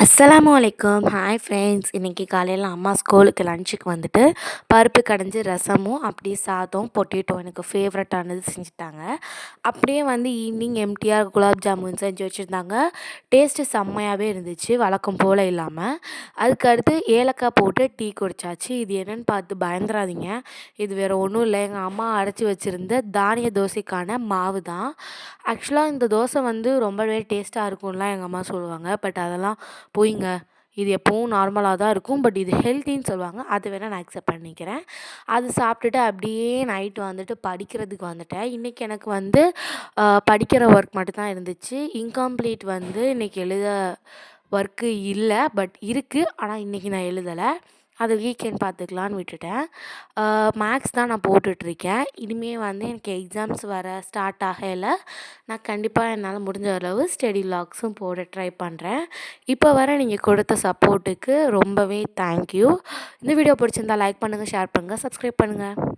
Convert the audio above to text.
அஸ்ஸலாமு அலைக்கும். Hi friends. இன்றைக்கி காலையில் அம்மா ஸ்கூலுக்கு லஞ்சுக்கு வந்துட்டு பருப்பு கடைஞ்சி ரசமும் அப்படியே சாதம் பொட்டேட்டோ எனக்கு ஃபேவரட்டானது செஞ்சுட்டாங்க. அப்படியே வந்து ஈவினிங் எம்டிஆர் குலாப் ஜாமுன் செஞ்சு வச்சுருந்தாங்க. டேஸ்ட்டு செம்மையாகவே இருந்துச்சு, வழக்கம் போல் இல்லாமல். அதுக்கடுத்து ஏலக்காய் போட்டு டீ குடித்தாச்சு. இது என்னென்னு பார்த்து பயந்துராதீங்க, இது வேறு ஒன்றும் இல்லை, எங்கள் அம்மா அரைச்சி வச்சுருந்த தானிய தோசைக்கான மாவு தான். ஆக்சுவலாக இந்த தோசை வந்து ரொம்பவே டேஸ்ட்டாக இருக்கும்லாம் எங்கள் அம்மா சொல்லுவாங்க. பட் அதெல்லாம் பொய்ங்க. இது எப்பவும் நார்மலாக தான் இருக்கும். பட் இது ஹெல்த்தின்னு சொல்லுவாங்க. அது வேணால் நான் அக்செப்ட் பண்ணிக்கிறேன். அது சாப்பிட்டுட்டு அப்படியே நைட்டு வந்துட்டு படிக்கிறதுக்கு வந்துட்டேன். இன்றைக்கி எனக்கு வந்து படிக்கிற ஒர்க் மட்டும்தான் இருந்துச்சு. இன்கம்ப்ளீட் வந்து இன்றைக்கி எழுத ஒர்க்கு இல்லை, பட் இருக்குது. ஆனால் இன்றைக்கி நான் எழுதலை. அது வீக்கெண்ட் பார்த்துக்கலான்னு விட்டுட்டேன். மேக்ஸ் தான் நான் போட்டுட்ருக்கேன். இனிமேல் வந்து எனக்கு எக்ஸாம்ஸ் வர ஸ்டார்ட் ஆகையில் நான் கண்டிப்பாக என்னால் முடிஞ்ச அளவு ஸ்டடி விலாக்ஸும் போட ட்ரை பண்ணுறேன். இப்போ வர நீங்கள் கொடுத்த சப்போர்ட்டுக்கு ரொம்பவே தேங்க்யூ. இந்த வீடியோ பிடிச்சிருந்தா லைக் பண்ணுங்கள், ஷேர் பண்ணுங்கள், சப்ஸ்கிரைப் பண்ணுங்கள்.